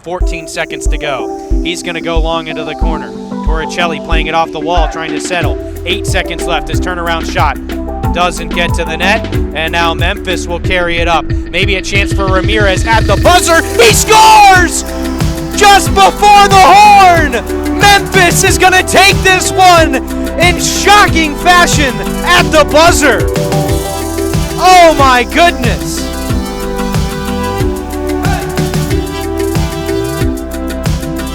14 seconds to go. He's going to go long into the corner. Torricelli playing it off the wall, trying to settle. 8 seconds left. His turnaround shot doesn't get to the net, and now Memphis will carry it up. Maybe a chance for Ramirez at the buzzer. He scores! Just before the horn! Memphis is going to take this one in shocking fashion at the buzzer. Oh my goodness!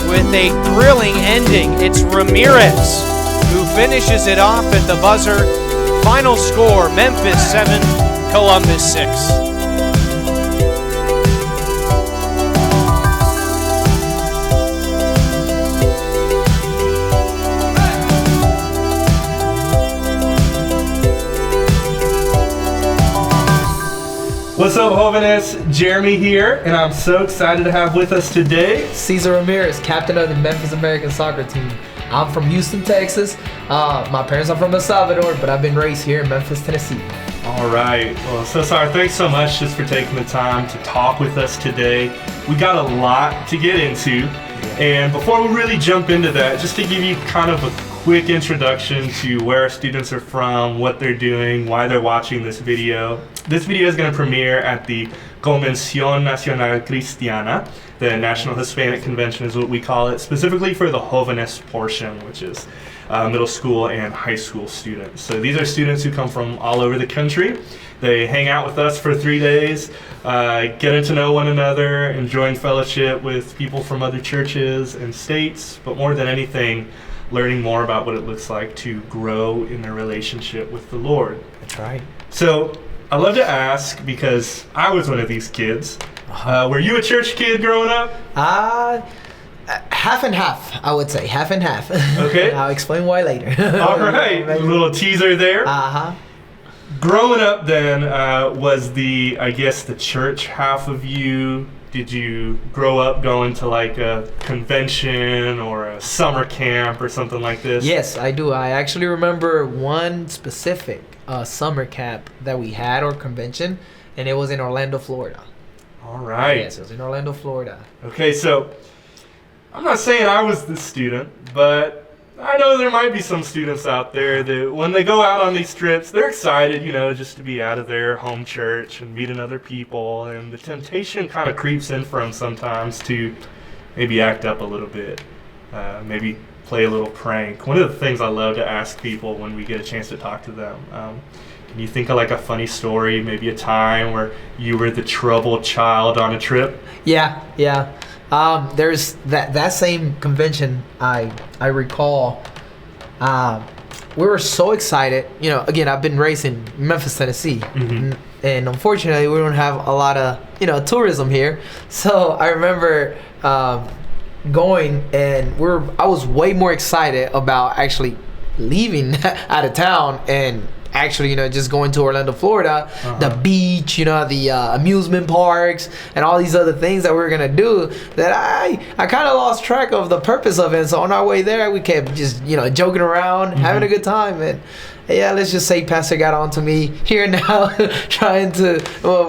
With a thrilling ending, it's Ramirez who finishes it off at the buzzer. Final score, Memphis 7, Columbus 6. What's up, Jóvenes? Jeremy here, and I'm so excited to have with us today Cesar Ramirez, captain of the Memphis Americans soccer team. I'm from Houston, Texas. My parents are from El Salvador, but I've been raised here in Memphis, Tennessee. All right. Well, Cesar, thanks so much just for taking the time to talk with us today. We got a lot to get into, and before we really jump into that, just to give you kind of a quick introduction to where our students are from, what they're doing, why they're watching this video. This video is going to premiere at the Convención Nacional Cristiana. The National Hispanic Convention is what we call it, specifically for the Jóvenes portion, which is middle school and high school students. So these are students who come from all over the country. They hang out with us for 3 days, getting to know one another, enjoying fellowship with people from other churches and states, but more than anything, learning more about what it looks like to grow in their relationship with the Lord. That's right. So I love to ask, because I was one of these kids. Were you a church kid growing up? Half and half, I would say. Half and half. Okay. I'll explain why later. All right. A little teaser there. Uh-huh. Growing up then, was the church half of you? Did you grow up going to like a convention or a summer camp or something like this? Yes, I do. I actually remember one specific summer camp that we had, or convention, and it was in Orlando, Florida. All right. Yes, it was in Orlando, Florida. Okay, so I'm not saying I was the student, but I know there might be some students out there that when they go out on these trips, they're excited, just to be out of their home church and meeting other people, and the temptation kind of creeps in for them sometimes to maybe act up a little bit, maybe play a little prank. One of the things I love to ask people when we get a chance to talk to them, can you think of like a funny story, maybe a time where you were the troubled child on a trip? Yeah. There's that same convention. I recall. We were so excited. Again, I've been raised in Memphis, Tennessee, Mm-hmm. and unfortunately, we don't have a lot of tourism here. So I remember going, and I was way more excited about actually leaving out of town and actually, just going to Orlando, Florida, the beach, the amusement parks, and all these other things that we were gonna do, that I kind of lost track of the purpose of it. So on our way there, we kept just joking around, having a good time, and let's just say Pastor got on to me here now, trying to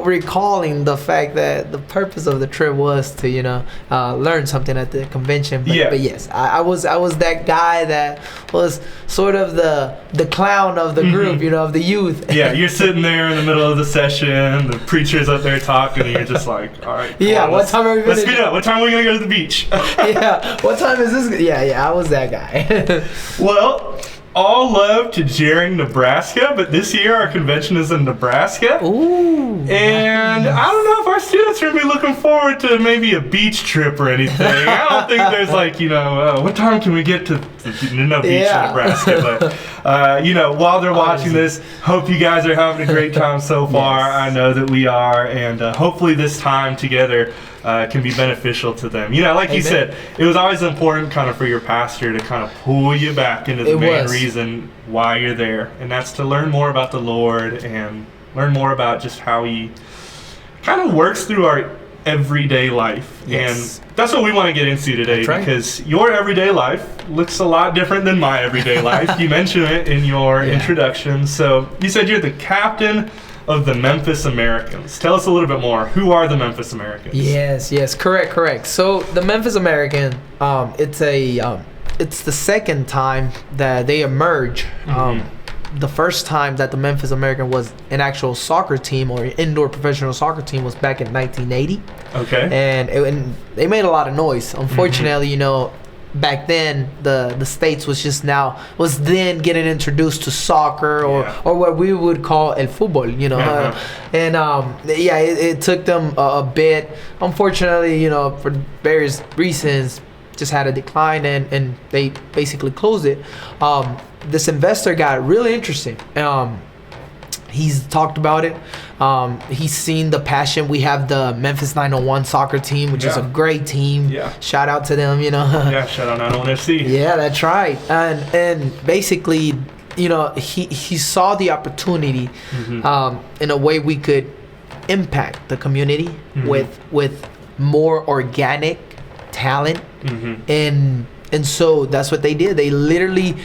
recalling the fact that the purpose of the trip was to learn something at the convention. But yes, I was that guy that was sort of the clown of the group, of the youth. Yeah, you're sitting there in the middle of the session, the preacher's up there talking, and you're just like, all right. What time are we Let's speed up. What time are we gonna go to the beach? What time is this? I was that guy. Well, all love to Jering, Nebraska, but this year our convention is in Nebraska. Ooh. And I don't know if our students are going to be looking forward to maybe a beach trip or anything. I don't think there's like, what time can we get to beach in Nebraska? But, while they're watching this, hope you guys are having a great time so far. Yes. I know that we are. And hopefully this time together can be beneficial to them. Like Amen. you said, it was always important kind of for your pastor to kind of pull you back into the main reason why you're there. And that's to learn more about the Lord and learn more about just how he kind of works through our everyday life. Yes. And that's what we want to get into today. That's right. Because your everyday life looks a lot different than my everyday life. You mentioned it in your introduction. So you said you're the captain of the Memphis Americans. Tell us a little bit more. Who are the Memphis Americans? Yes, correct. So the Memphis American, it's the second time that they emerge. The first time that the Memphis American was an actual soccer team or an indoor professional soccer team was back in 1980. Okay. And they made a lot of noise. Unfortunately, you know, back then the States was then getting introduced to soccer or what we would call el fútbol, you know. It took them a bit. Unfortunately, you know, for various reasons, just had a decline and they basically closed it. This investor got really interesting. He's talked about it. He's seen the passion. We have the Memphis 901 soccer team, which is a great team. Yeah. Shout out to them, you know. Yeah, shout out 901 FC. Yeah, that's right. And basically, you know, he saw the opportunity in a way we could impact the community with more organic talent and so that's what they did. They literally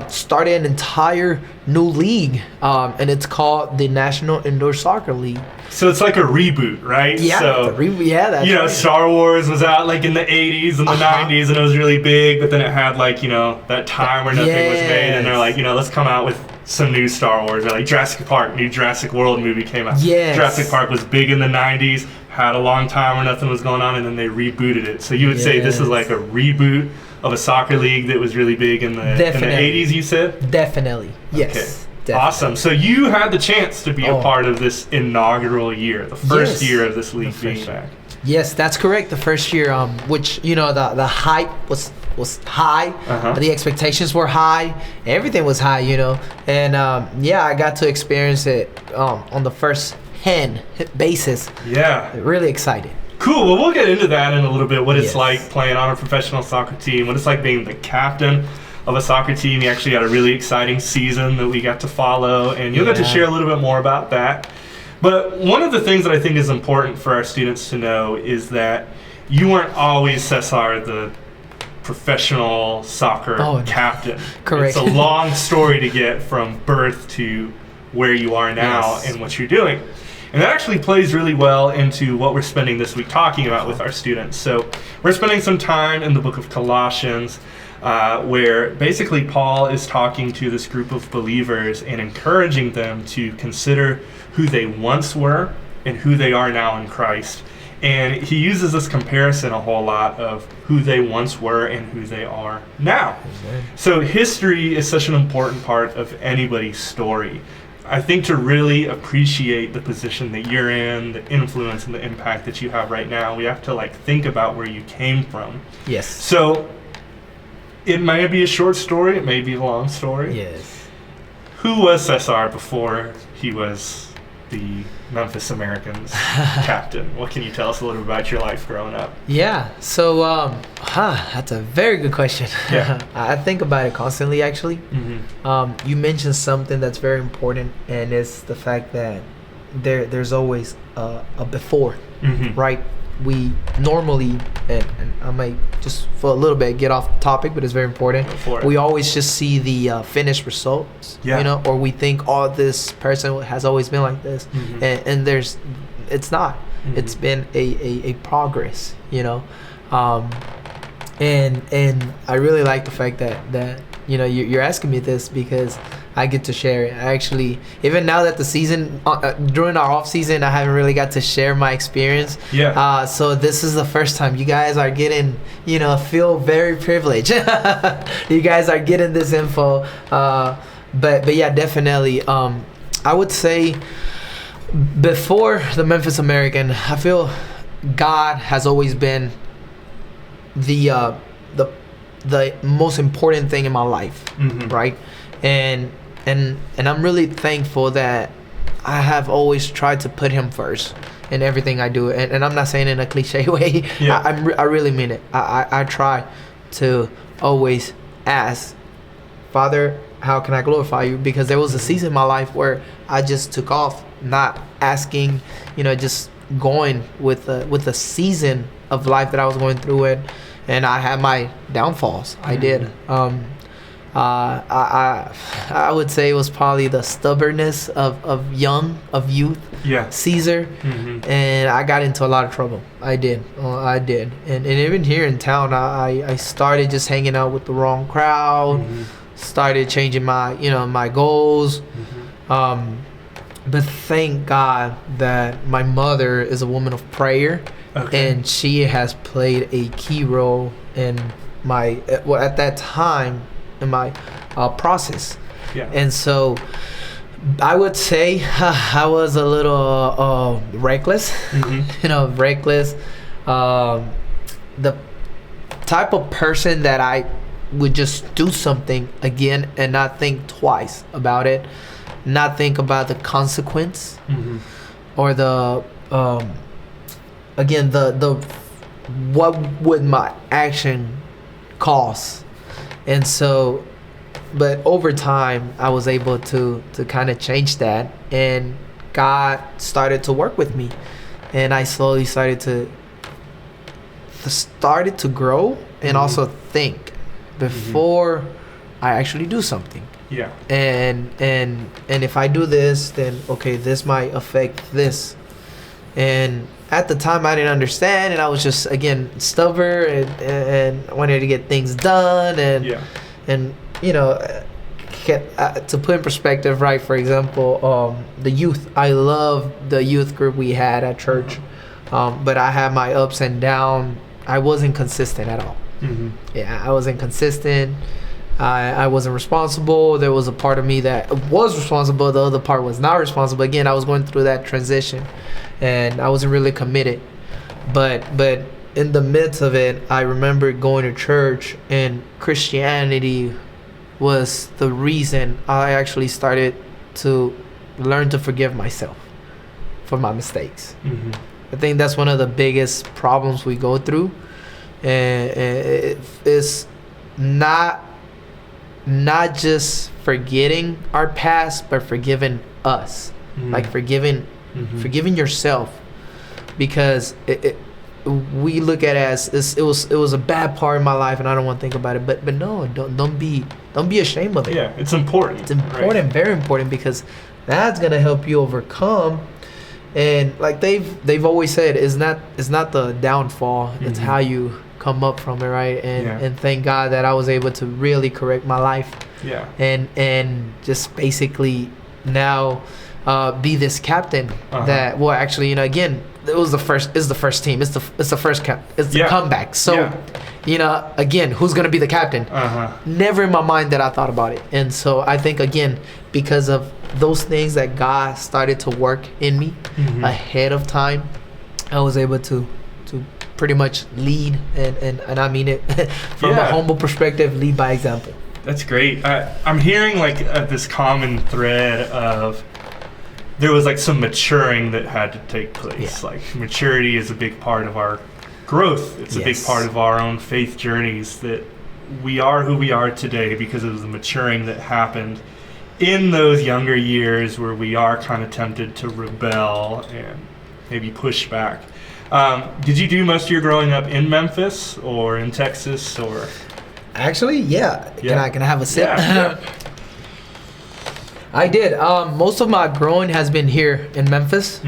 started an entire new league, and it's called the National Indoor Soccer League. So it's like a reboot, right? Yeah, so, that's you know, right. Star Wars was out like in the 80s and the 90s, and it was really big, but then it had like, you know, that time where nothing was made, and they're like, you know, let's come out with some new Star Wars. Or like Jurassic Park, new Jurassic World movie came out. Yes. Jurassic Park was big in the 90s, had a long time where nothing was going on, and then they rebooted it. So you would say this is like a reboot of a soccer league that was really big in the 80s, you said? Definitely. Yes. Okay. Definitely. Awesome. So you had the chance to be a part of this inaugural year, the first year of this league being back. Yes, that's correct. The first year, which, you know, the hype was high. The expectations were high. Everything was high, you know. And I got to experience it on the first hand basis. Yeah. Really excited. Cool. Well, we'll get into that in a little bit, what it's like playing on a professional soccer team, what it's like being the captain of a soccer team. You actually had a really exciting season that we got to follow, and you'll get to share a little bit more about that. But one of the things that I think is important for our students to know is that you weren't always, Cesar, the professional soccer captain. Correct. It's a long story to get from birth to where you are now and what you're doing. And that actually plays really well into what we're spending this week talking about with our students. So we're spending some time in the book of Colossians, where basically Paul is talking to this group of believers and encouraging them to consider who they once were and who they are now in Christ. And he uses this comparison a whole lot of who they once were and who they are now. So history is such an important part of anybody's story. I think to really appreciate the position that you're in, the influence and the impact that you have right now, we have to like think about where you came from. Yes. So it may be a short story, it may be a long story. Yes. Who was Cesar before he was the Memphis Americans captain? What can you tell us a little bit about your life growing up? Yeah. So, that's a very good question. Yeah. I think about it constantly, actually. You mentioned something that's very important, and it's the fact that there's always a before, right? We normally, and I might just for a little bit get off the topic, but it's very important. We always just see the finished results, you know, or we think, oh, this person has always been like this, and it's not. It's been a progress, you know, and I really like the fact that you know you're asking me this because I get to share it. I actually, even now that the season, during our off season, I haven't really got to share my experience. Yeah. So this is the first time you guys are getting, you know, feel very privileged. You guys are getting this info. But yeah, definitely. I would say before the Memphis American, I feel God has always been the most important thing in my life, right? And I'm really thankful that I have always tried to put him first in everything I do. And I'm not saying it in a cliche way. Yeah. I really mean it. I try to always ask, Father, how can I glorify you? Because there was a season in my life where I just took off, not asking, you know, just going with the season of life that I was going through it. And I had my downfalls. I did. I would say it was probably the stubbornness of youth. Yeah. Caesar, and I got into a lot of trouble. I did. And even here in town, I started just hanging out with the wrong crowd. Started changing my goals. But thank God that my mother is a woman of prayer, and she has played a key role in my at that time in my process. Yeah. And so I would say I was a little reckless. Reckless. The type of person that I would just do something again and not think twice about it, not think about the consequence, or the what would my action cost. And so, but over time I was able to kind of change that, and God started to work with me, and I slowly started to grow and also think before I actually do something. Yeah. And if I do this, then okay, this might affect this. And at the time I didn't understand, and I was just again stubborn and wanted to get things done, and to put in perspective, right? For example, the youth. I love the youth group we had at church, but I had my ups and downs. I wasn't consistent at all. Yeah, I wasn't consistent. I wasn't responsible. There was a part of me that was responsible. The other part was not responsible. Again, I was going through that transition, and I wasn't really committed. But in the midst of it, I remember going to church, and Christianity was the reason I actually started to learn to forgive myself for my mistakes. I think that's one of the biggest problems we go through, and it's not just forgetting our past, but forgiving us, like forgiving yourself, because we look at it as it was a bad part of my life, and I don't want to think about it. But no, don't be ashamed of it. Yeah, it's important. It's important, right? Very important, because that's gonna help you overcome. And like they've always said, it's not the downfall, it's how you come up from it, right? And thank God that I was able to really correct my life. Yeah. And just basically now be this captain that again, it's the first team. It's the first it's the comeback. So again, who's gonna be the captain? Never in my mind that I thought about it. And so I think again, because of those things that God started to work in me ahead of time, I was able to pretty much lead, and I mean it from a humble perspective, lead by example. That's great. I'm hearing like this common thread of there was like some maturing that had to take place. Like maturity is a big part of our growth. It's a big part of our own faith journeys, that we are who we are today because of the maturing that happened in those younger years where we are kind of tempted to rebel and maybe push back. Did you do most of your growing up in Memphis or in Texas or? Actually, yeah. Can I have a sip? Yeah. I did. Most of my growing has been here in Memphis.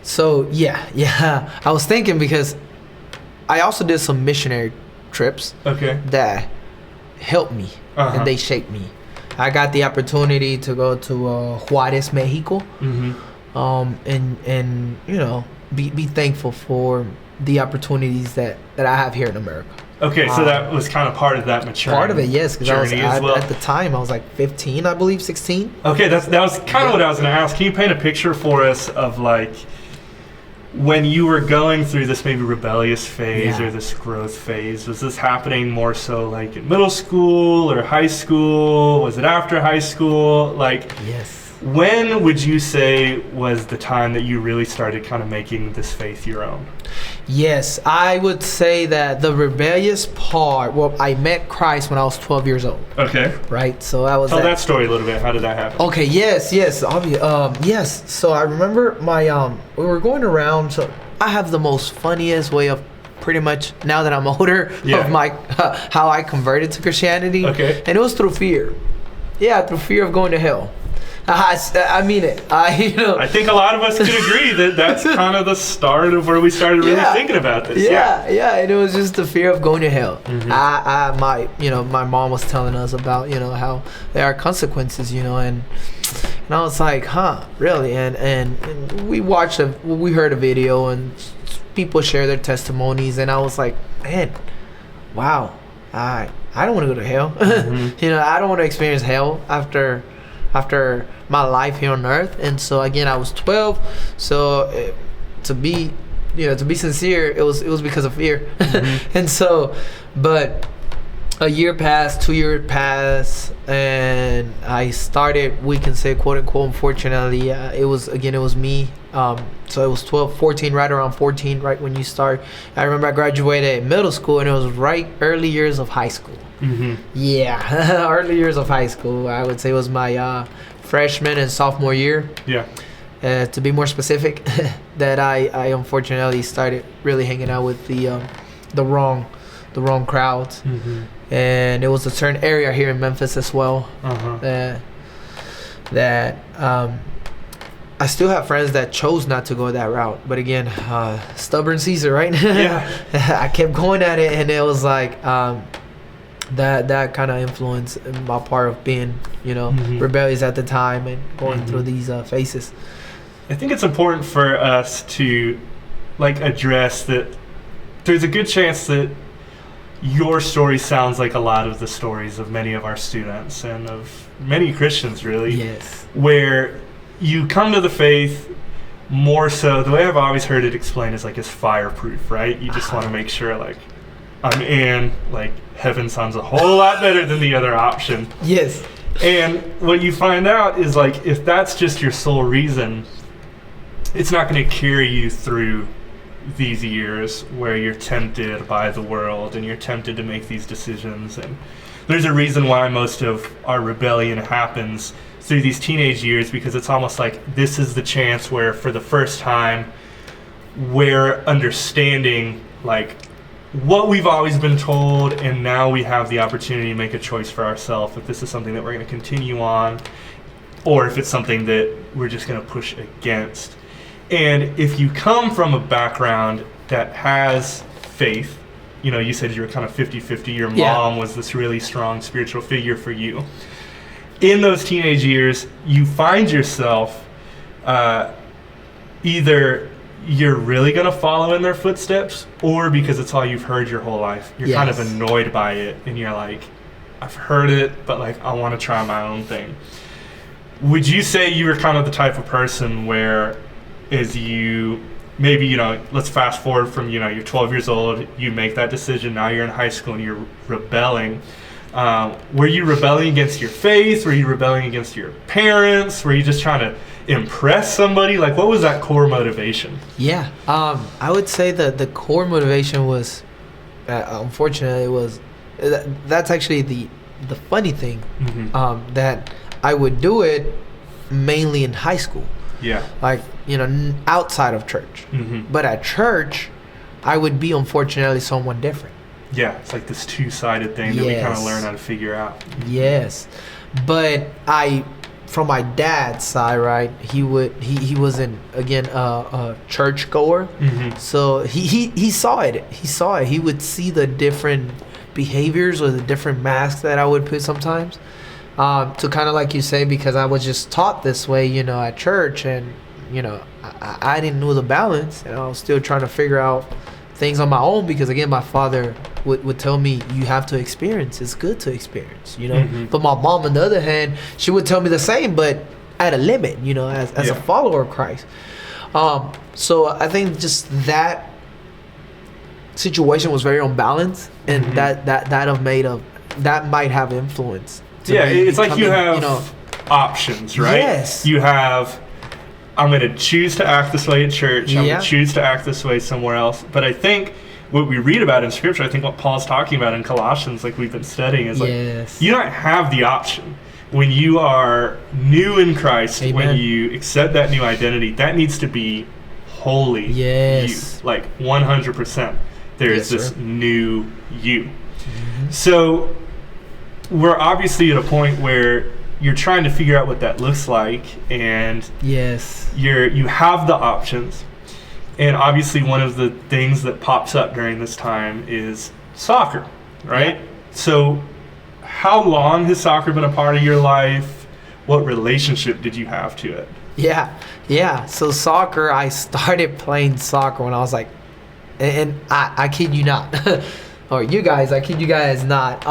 So yeah. I was thinking, because I also did some missionary trips. That helped me and they shaped me. I got the opportunity to go to Juarez, Mexico. And be thankful for the opportunities that I have here in America. Okay, so that was kind of part of that maturing. Part of it, yes, because at the time I was like 15, I believe, 16. Okay, that was kind of what I was going to ask. Can you paint a picture for us of like when you were going through this maybe rebellious phase or this growth phase? Was this happening more so like in middle school or high school? Was it after high school? Like, yes. When would you say was the time that you really started kind of making this faith your own? Yes, I would say that the rebellious part, I met Christ when I was 12 years old. Okay. Right? So I was... Tell that story a little bit. How did that happen? Okay, yes. Yes. So I remember we were going around, so I have the most funniest way of pretty much now that I'm older of my how I converted to Christianity. Okay. And it was through fear. Yeah, through fear of going to hell. I mean it. I think a lot of us can agree that that's kind of the start of where we started really thinking about this. Yeah. And it was just the fear of going to hell. Mm-hmm. My mom was telling us about, how there are consequences, and I was like, huh, really? And we heard a video and people share their testimonies, and I was like, man, wow, I don't want to go to hell. Mm-hmm. I don't want to experience hell after my life here on earth. And so again, I was 12, so to be sincere, it was because of fear. Mm-hmm. And so, but a year passed, 2 years passed, and I started, we can say, quote unquote, unfortunately, it was me. So it was 12, 14, right around 14, right when you start. I remember I graduated middle school, and it was right early years of high school. Mm-hmm. Yeah, early years of high school. I would say it was my freshman and sophomore year. Yeah. To be more specific, that I unfortunately started really hanging out with the wrong crowds. Mm-hmm. And it was a certain area here in Memphis as well. That I still have friends that chose not to go that route, but again, stubborn Cesar, right? Yeah. I kept going at it, and it was like that kind of influenced my part of being, rebellious at the time and going through these phases. I think it's important for us to address that there's a good chance that your story sounds like a lot of the stories of many of our students and of many Christians, really. Yes. Where you come to the faith more so, the way I've always heard it explained is it's fireproof, right? You just want to make sure I'm in, heaven sounds a whole lot better than the other option. Yes. And what you find out is if that's just your sole reason, it's not going to carry you through these years where you're tempted by the world and you're tempted to make these decisions. And there's a reason why most of our rebellion happens through these teenage years, because it's almost like this is the chance where for the first time we're understanding what we've always been told, and now we have the opportunity to make a choice for ourselves if this is something that we're going to continue on or if it's something that we're just going to push against. And if you come from a background that has faith, you said you were kind of 50-50, your mom was this really strong spiritual figure for you. In those teenage years, you find yourself either you're really going to follow in their footsteps, or because it's all you've heard your whole life, you're kind of annoyed by it, and you're like, I've heard it, but I want to try my own thing. Would you say you were kind of the type of person where is you maybe, let's fast forward from, you're 12 years old, you make that decision, now you're in high school and you're rebelling. Were you rebelling against your faith? Were you rebelling against your parents? Were you just trying to impress somebody? What was that core motivation? Yeah, I would say that the core motivation was, unfortunately, that's actually the funny thing, that I would do it mainly in high school. Yeah. Outside of church. But at church, I would be, unfortunately, someone different. Yeah, it's this two-sided thing that we kind of learn how to figure out. Yes. But from my dad's side, right, he was a church goer. So he saw it. He would see the different behaviors or the different masks that I would put sometimes. To kind of like you say, because I was just taught this way, at church, and I didn't know the balance, and I was still trying to figure out things on my own, because again, my father would tell me, you have to experience, it's good to experience, But my mom, on the other hand, she would tell me the same, but at a limit, as a follower of Christ. So I think just that situation was very unbalanced, and that might have influence. It's you have options, right? Yes. You have, I'm going to choose to act this way at church. I'm going to choose to act this way somewhere else. But I think what we read about in Scripture, I think what Paul's talking about in Colossians, we've been studying, is you don't have the option. When you are new in Christ, Amen. When you accept that new identity, that needs to be wholly you, 100%. There Yes, is this sir. new you. So we're obviously at a point where you're trying to figure out what that looks like, and Yes. you have the options. And obviously one of the things that pops up during this time is soccer, right? Yeah. So how long has soccer been a part of your life? What relationship did you have to it? Yeah. So soccer, I started playing soccer when I was like, and I kid you not, or you guys, I kid you guys not.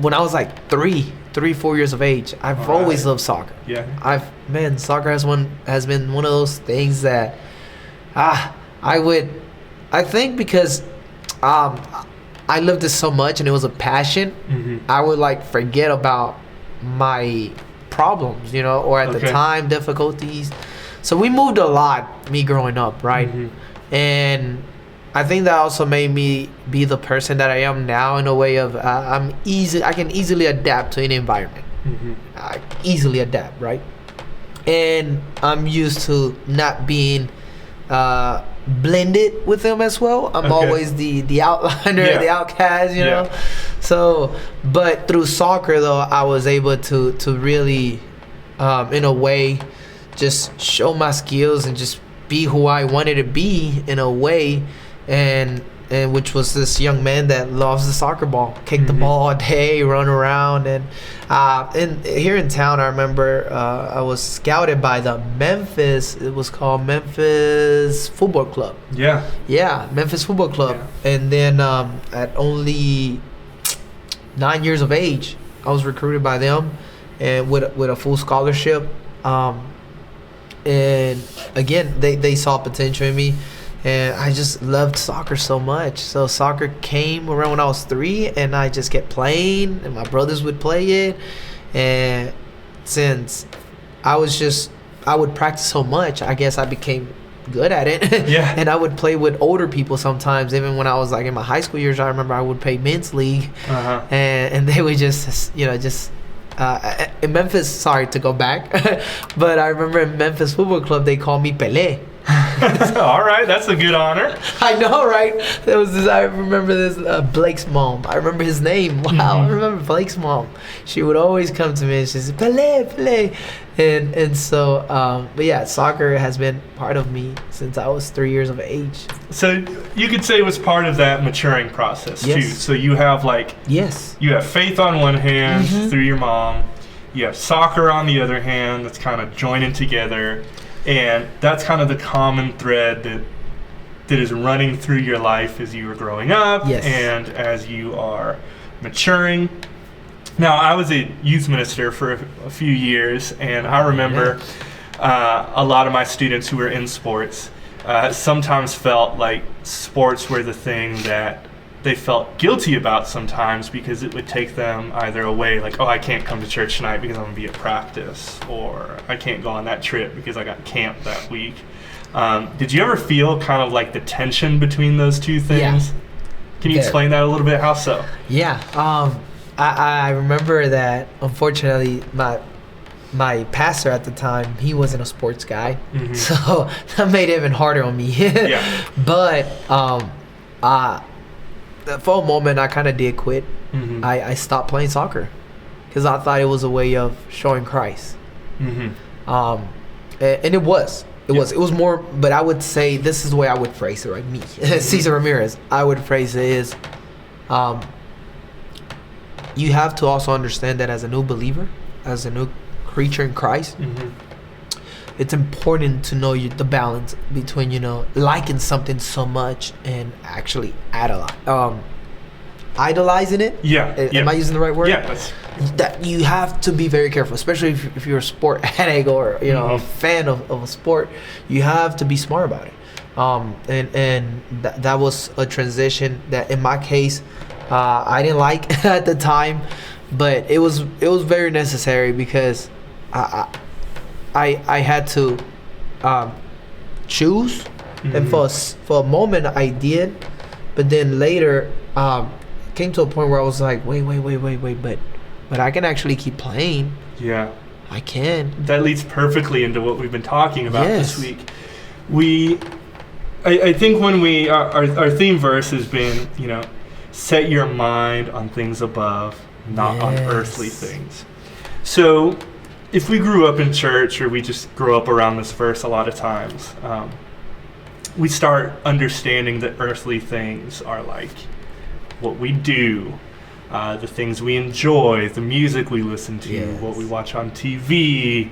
When I was like 4 years of age, I've All always right. loved soccer. Yeah. Soccer has been one of those things that, I think because, I loved it so much and it was a passion. I would like forget about my problems, or at the Okay. time difficulties. So we moved a lot, me growing up, right? And I think that also made me be the person that I am now in a way of I can easily adapt to any environment. I easily adapt, right? And I'm used to not being blended with them as well. I'm Okay. always the outliner, Yeah. the outcast, you know. So, but through soccer though, I was able to really, in a way, just show my skills and just be who I wanted to be in a way, and which was this young man that loves the soccer ball, kick the ball all day, run around, and here in town, I remember I was scouted by the Memphis. It was called Memphis Football Club. Yeah. Memphis Football Club. Yeah. And then at only 9 years of age, I was recruited by them, and with a full scholarship. And again, they saw potential in me, and I just loved soccer so much. So soccer came around when I was 3, and I just kept playing, and my brothers would play it. And since I would practice so much, I guess I became good at it. Yeah. And I would play with older people sometimes. Even when I was like in my high school years, I remember I would play men's league, and they would just in Memphis, sorry to go back, but I remember in Memphis Football Club, they called me Pelé. All right, that's a good honor. I know, right? There was this. I remember this Blake's mom. I remember his name. Wow, I remember Blake's mom. She would always come to me and she said, "Pelé." And so, but yeah, soccer has been part of me since I was 3 years of age. So you could say it was part of that maturing process too. Yes. So you have Yes. you have faith on one hand through your mom. You have soccer on the other hand that's kind of joining together. And that's kind of the common thread that is running through your life as you were growing up and as you are maturing. Now, I was a youth minister for a few years, and I remember a lot of my students who were in sports sometimes felt like sports were the thing that they felt guilty about sometimes, because it would take them either away, like, oh, I can't come to church tonight because I'm going to be at practice, or I can't go on that trip because I got camp that week. Did you ever feel kind of like the tension between those two things? Yeah. Can you explain that a little bit? How so? Yeah. I remember that, unfortunately, my pastor at the time, he wasn't a sports guy, so that made it even harder on me. Yeah. But for a moment, I kind of did quit. I stopped playing soccer because I thought it was a way of showing Christ. And it was. It was more, but I would say this is the way I would phrase it, right? Me, Cesar Ramirez, I would phrase it is, you have to also understand that as a new believer, as a new creature in Christ, it's important to know the balance between, liking something so much and actually idolizing it. Am I using the right word? Yeah. That you have to be very careful, especially if you're a sport addict or a fan of a sport. You have to be smart about it. And that was a transition that, in my case, I didn't like at the time, but it was very necessary because I had to choose, and for a moment I did, but then later came to a point where I was like, wait, but I can actually keep playing. Yeah. I can. That leads perfectly into what we've been talking about this week. I think when we our theme verse has been, set your mind on things above, not on earthly things. So if we grew up in church, or we just grow up around this verse a lot of times, we start understanding that earthly things are like what we do, the things we enjoy, the music we listen to, what we watch on TV,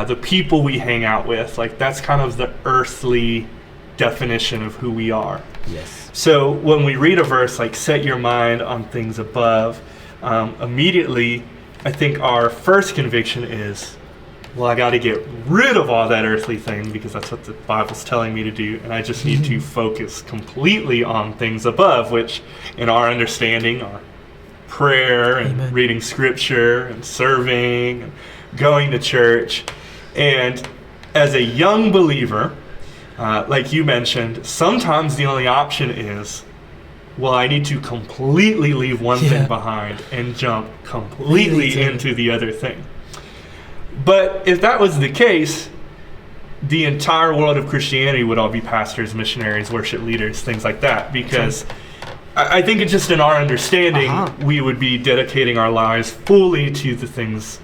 the people we hang out with. Like, that's kind of the earthly definition of who we are. Yes. So when we read a verse like set your mind on things above, immediately I think our first conviction is, well, I got to get rid of all that earthly thing because that's what the Bible's telling me to do, and I just need to focus completely on things above, which in our understanding are prayer and reading scripture and serving and going to church. And as a young believer, like you mentioned, sometimes the only option is, well, I need to completely leave one thing behind and jump completely into the other thing. But if that was the case, the entire world of Christianity would all be pastors, missionaries, worship leaders, things like that. Because I think it's just in our understanding, we would be dedicating our lives fully to the things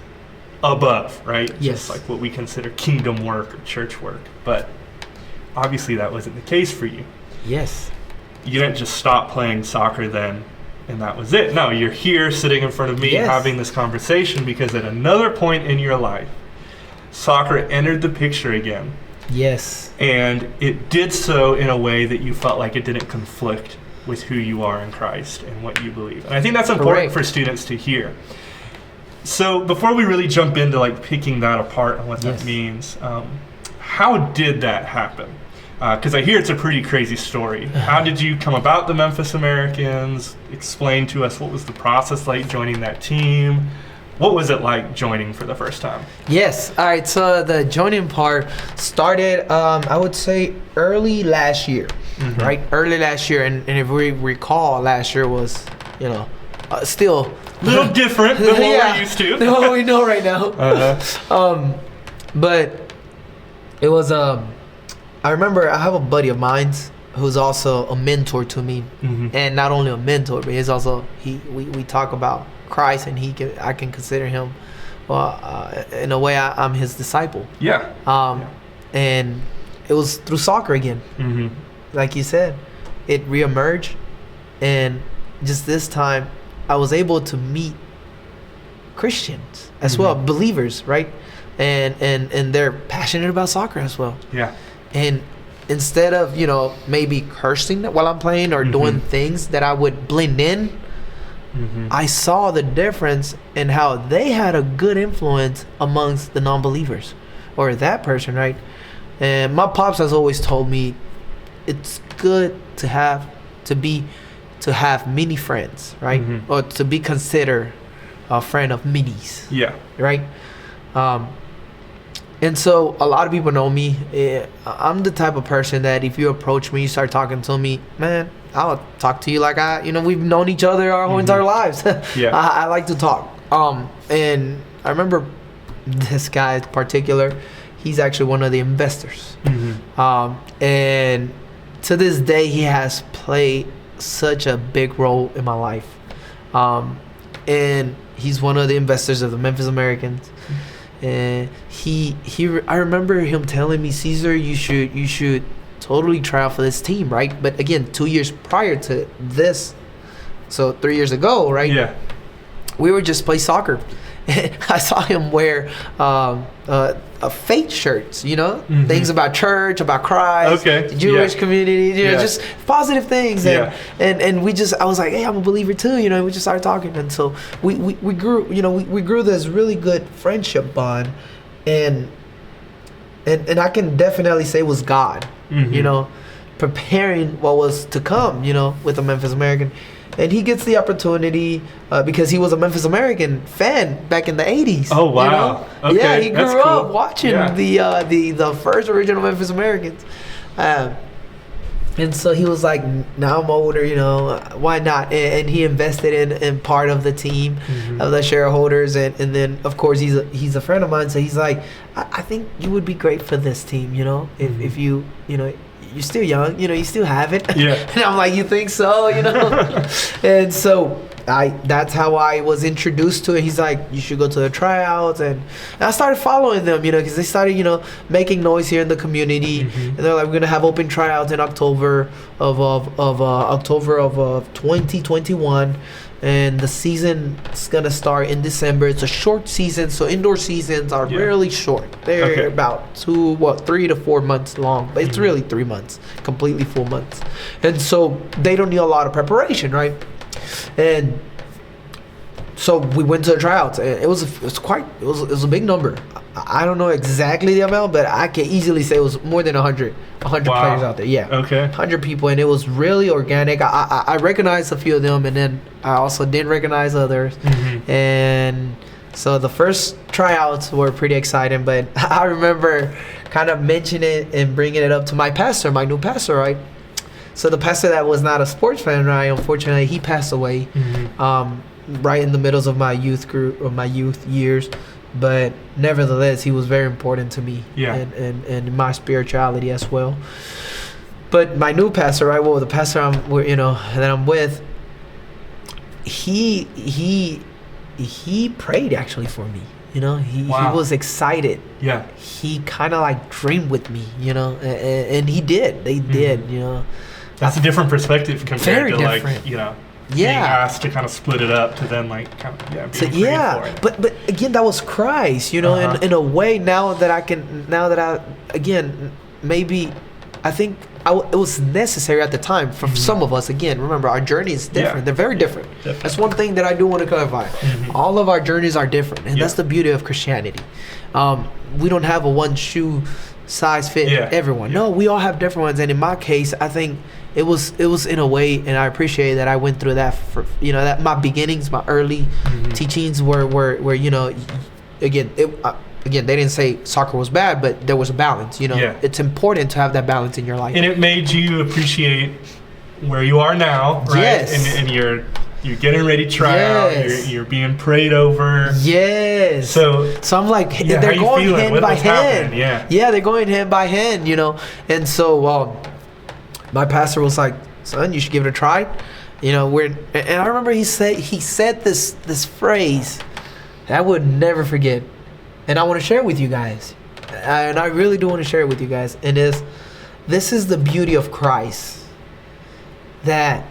above, right? Yes. Just like what we consider kingdom work or church work. But obviously that wasn't the case for you. Yes. You didn't just stop playing soccer then, and that was it. No, you're here sitting in front of me having this conversation because at another point in your life, soccer entered the picture again. Yes. And it did so in a way that you felt like it didn't conflict with who you are in Christ and what you believe. And I think that's important for students to hear. So before we really jump into like picking that apart and what that means, how did that happen? Because I hear it's a pretty crazy story. How did you come about the Memphis Americans? Explain to us, what was the process like joining that team? What was it like joining for the first time? Yes. All right. So the joining part started, I would say, early last year, right? Early last year. And if we recall, last year was, still a little different than what we're used to. Than what we know right now. But it was... I remember I have a buddy of mine who's also a mentor to me, and not only a mentor, but he's also we talk about Christ, and I can consider him, in a way I'm his disciple. And it was through soccer again, like you said, it reemerged, and just this time I was able to meet Christians as well, believers, right, and they're passionate about soccer as well. And instead of, maybe cursing while I'm playing or doing things that I would blend in, I saw the difference in how they had a good influence amongst the non-believers or that person, right? And my pops has always told me it's good to have many friends, right? Or to be considered a friend of minis. Right? And so a lot of people know me. I'm the type of person that if you approach me, you start talking to me, man, I'll talk to you like we've known each other our whole entire lives. I like to talk. And I remember this guy in particular, he's actually one of the investors. And to this day, he has played such a big role in my life. And he's one of the investors of the Memphis Americans. And I remember him telling me, Cesar, you should totally try out for this team, right? But again, 2 years prior to this, so 3 years ago, right? We were just play soccer. I saw him wear faith shirts, things about church, about Christ, the Jewish community, just positive things. And I was like, hey, I'm a believer too, we just started talking. And so we grew, we grew this really good friendship bond, and I can definitely say it was God, preparing what was to come, with the Memphis American. And he gets the opportunity because he was a Memphis American fan back in the 80s. Oh, wow. Okay. Yeah, he grew up watching the first original Memphis Americans. And so he was like, now I'm older, why not? And he invested in part of the team, of the shareholders. And then, of course, he's a friend of mine. So he's like, I think you would be great for this team, if you you're still young, you know, you still have it. Yeah. And I'm like, you think so, you know? And so that's how I was introduced to it. He's like, you should go to the tryouts, and I started following them, you know, because they started, you know, making noise here in the community. And they're like, we're gonna have open tryouts in October of 2021, and the season is gonna start in December. It's a short season, so indoor seasons are really short. They're about 3 to 4 months long, but it's really 3 months, completely full months, and so they don't need a lot of preparation, right? And so we went to the tryouts, and it was a big number. I don't know exactly the amount, but I can easily say it was more than 100 players out there. Yeah. Okay. 100 people, and it was really organic. I recognized a few of them, and then I also didn't recognize others. And so the first tryouts were pretty exciting, but I remember kind of mentioning it and bringing it up to my pastor, my new pastor, right? So the pastor that was not a sports fan, right? Unfortunately, he passed away right in the middle of my youth group, or my youth years. But nevertheless, he was very important to me, and my spirituality as well. But my new pastor, right? Well, the pastor that I'm with, he prayed actually for me. You know, he was excited. Yeah. He kind of like dreamed with me, you know, and he did. They did, you know. That's a different perspective compared to different. Like, you know, being asked to kind of split it up to then like kind of being prayed for it. But again, that was Christ, you know, in a way. Maybe I think it was necessary at the time for some of us. Again, remember, our journey is different. They're very different. Definitely. That's one thing that I do want to clarify. All of our journeys are different, and that's the beauty of Christianity. We don't have a one shoe size fit everyone. No, we all have different ones, and in my case, I think it was in a way, and I appreciate that I went through that for, you know, that my beginnings, my early teachings were you know, again, they didn't say soccer was bad, but there was a balance, you know. It's important to have that balance in your life. And it made you appreciate where you are now, right? Yes. And you're getting ready to try out. You're being prayed over. Yes. So I'm like, they're going hand by hand. Yeah, they're going hand by hand, you know. And so my pastor was like, son, you should give it a try. You know, and I remember he said this phrase that I would never forget. And I want to share it with you guys. And I really do want to share it with you guys. And this is the beauty of Christ. That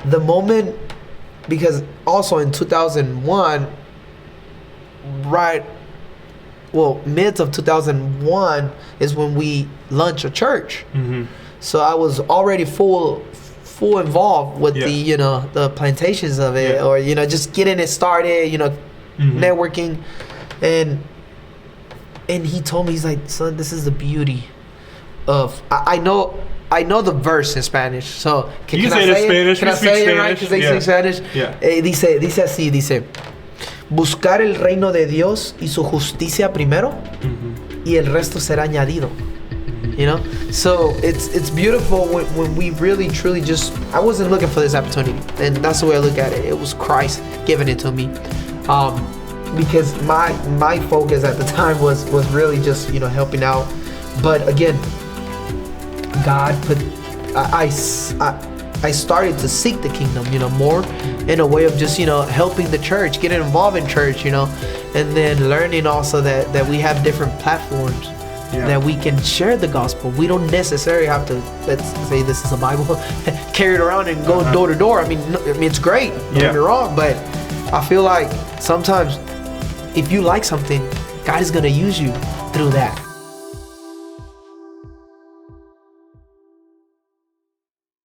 the moment, because also in 2001, mids of 2001 is when we launched a church. So I was already full involved with the, you know, the plantations of it, or, you know, just getting it started, you know, networking. And he told me, he's like, son, this is the beauty of, I know the verse in Spanish, so can I say it in Spanish? Can I say it right? Because they speak Spanish. Dice así, buscar el reino de Dios y su justicia primero, y el resto será añadido. You know, so it's beautiful when we really truly just, I wasn't looking for this opportunity, and that's the way I look at it. It was Christ giving it to me. Because my focus at the time was really just, you know, helping out. But again, God put, I started to seek the kingdom, you know, more in a way of just, you know, helping the church, getting involved in church, you know, and then learning also that we have different platforms that we can share the gospel. We don't necessarily have to, let's say this is a Bible, carry it around and go door to door. I mean, it's great, don't get me wrong, but I feel like sometimes if you like something, God is going to use you through that.